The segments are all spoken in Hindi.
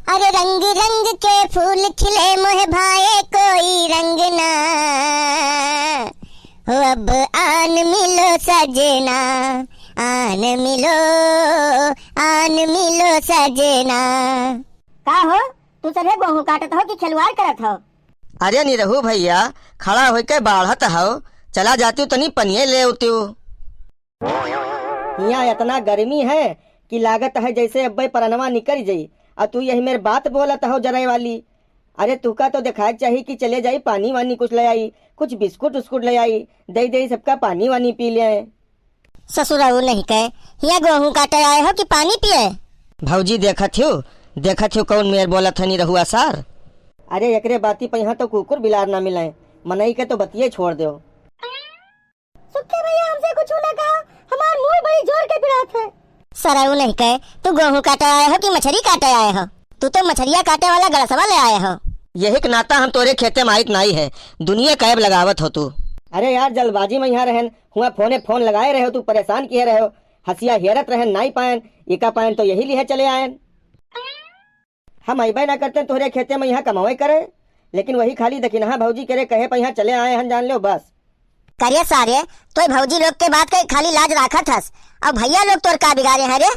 अरे रंग रंग के फूल खिले मोह भाए कोई रंग ना हो, अब आन मिलो सजना, आन मिलो सजना। का हो तू सभे गेहूं काटत हो कि खिलवाड़ करत हो? अरे नहीं रहू भैया, खड़ा होके बाढ़त हो, चला जाती तनी पनिये ले उती। यहाँ इतना गर्मी है कि लागत है जैसे अब परनवा निकल जाई, और तू यही मेरे बात बोलत हो जराई वाली। अरे तुका तो दिखाए चाहिए कि चले जाई पानी वानी कुछ ले आई, कुछ बिस्कुट उस्कुट ले आई, दे दे सबका पानी वानी पी ले। ससुराऊ नहीं कहे यहाँ गेहूं काटे आए हो कि पानी पिए? भौजी देखत हो कौन मेरे बोलत है नहीं रहुआ सार। अरे एकरे बाती पे यहाँ तो कुकुर बिलार ना मिले, मनई के तो बतिये छोड़ दो। सुखे भैया हमसे कुछ ना कहा, हमार मुंह बड़ी जोर के पिरात है। सराऊ नहीं कहे तू गेहूं काटे आए हो कि मछली काटे आए हो? तू तो मछलियाँ काटे वाला गड़सवा ले आए हो। यही के नाता हम तोरे खेते माहित नहीं है, दुनिया कैब लगावत हो तू। अरे यार जल्दबाजी में यहाँ रहन हुआ फोन लगाए रहे हो, तू परेशान किए रहे हो, हंसिया हेरत रहन नहीं पायन, एका पायन तो यही लिए चले आयन। हम अबे ना करते तोहरे खेते में यहाँ कमावे करे, लेकिन वही खाली दकिनहा भौजी करे कहे पे यहाँ चले आए हम जान लो बस। करिए सारे तो भौजी लोग के बात के खाली लाज राखत हस, अब भैया लोग तोर का बिगाड़े हैं रे?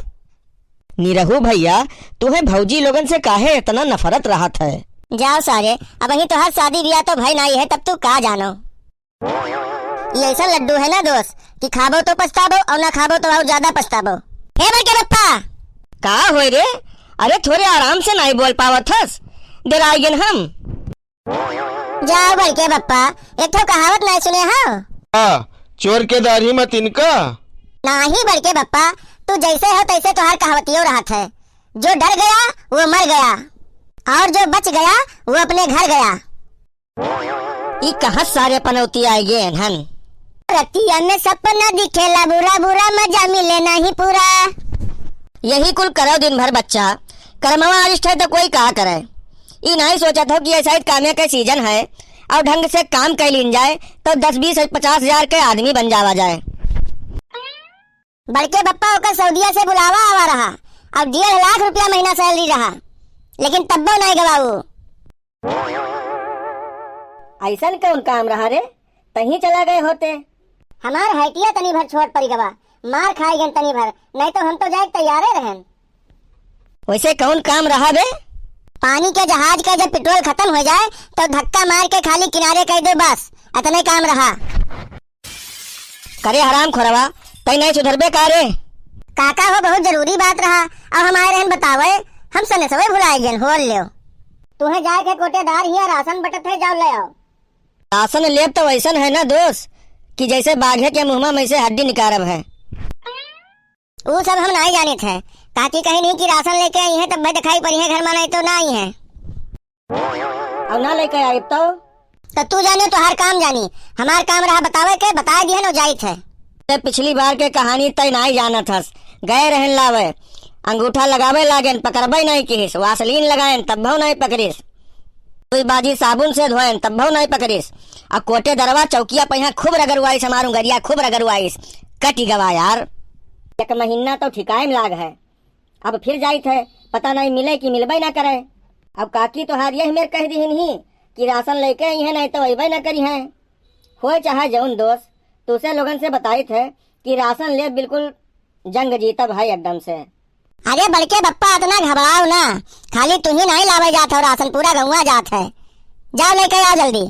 निरहू भैया, तुम्हें भौजी लोगन से काहे इतना नफरत रहत है? जाओ सारे, अब वही तो हर शादी ब्याह तो भाई नहीं है, तब तू का जानो। ये ऐसा लड्डू है ना दोस्त कि खाबो तो पछताबो और ना खाबो तो और ज्यादा पछताबो। हे बड़के बप्पा का होए रे? अरे थोड़े आराम से नहीं बोल पावत हस, डराइगन हम। जाओ बड़के बप्पा, एक तो कहावत नहीं सुने हाँ? चोर के दाढ़ी मत इनका। नहीं बड़के बप्पा, तू जैसे हो तैसे तो हर कहावतियों रहत है। जो डर गया वो मर गया, और जो बच गया वो अपने घर गया। ये कहाँ सारे पनौती आएगे हन? रतिया में सपना दिखेला बुरा बुरा, मजा मिले नहीं पूरा। यही कुल करो दिन भर बच्चा, कर्मवा अरिष्ट है तो कोई का करे। ये नहीं सोचा था कि ऐसा कामे का सीजन है और ढंग से काम कर लीन जाए तो 10-20-50 हजार के आदमी बन जावा जाए। बड़के बप्पा होकर सऊदीया से बुलावा आवा रहा, अब 1.5 लाख रुपया महीना सैलरी रहा, लेकिन तब्बो नहीं गवाऊ। ऐसा कौन काम रहा रे? तहीं चला गए होते। हमार हैटिया तनी भर छोट पड़ी गवा, मार खाई गन तनी भर, नहीं तो हम तो जाए तैयारे रहन। वैसे कौन काम रहा बे? पानी के जहाज का जब पेट्रोल खत्म हो जाए तो धक्का मार के खाली किनारे कर दो, बस इतने काम रहा। करे हराम खोरवा, तई नहीं सुधरबे का रे? काका हो बहुत जरूरी बात रहा, अब हमारे रहन बतावे, हम सने सवे भुलाए गए होल ले। तुम्हें जाए के कोटेदार हिया राशन बटत है, जाओ ले आओ। राशन लेब तो वैसा है ना दोस्त कि जैसे बाघे के मुँह में से हड्डी निकारब है। वो सब हम नहीं जाने थे, ताकि कहीं नहीं कि राशन लेके आई है तब भाई दिखाई पड़ी है घर में, नहीं तो ना आई है। और ना लेके आई तो तू जाने तो हर काम जानी, हमार काम रहा बतावे के, बता दिए न जाई थे। पिछली बार के कहानी तय नहीं जाना था, गए रहन लावे, अंगूठा लगावे लागेन पकड़बे नहीं किस, वासलीन लगाएन तब नहीं पकड़िस, कोई बाजी साबुन से धोएन तब नहीं पकड़िस, और कोटे दरवा चौकिया पहिया खूब रगड़वाइस, हमारू गरिया खूब रगड़वाइस, कटी गवा यार। 1 महीना तो ठिकाए लाग है, अब फिर जाई थे, पता नहीं मिले कि मिलबे ना करे। अब काकी तो हार यही मेरे कह दी ही कि राशन लेके आई है, नहीं तो अबे ना करी है। हो चाहे जौन दोस्त, दूसरे लोगन से बताई थे कि राशन ले बिल्कुल जंग जीता भाई एकदम से। अरे बड़के बप्पा इतना घबराओ ना, खाली तुम ही नहीं लावे जात हो राशन, पूरा गौवा जात है। जाओ लेके आओ जल्दी।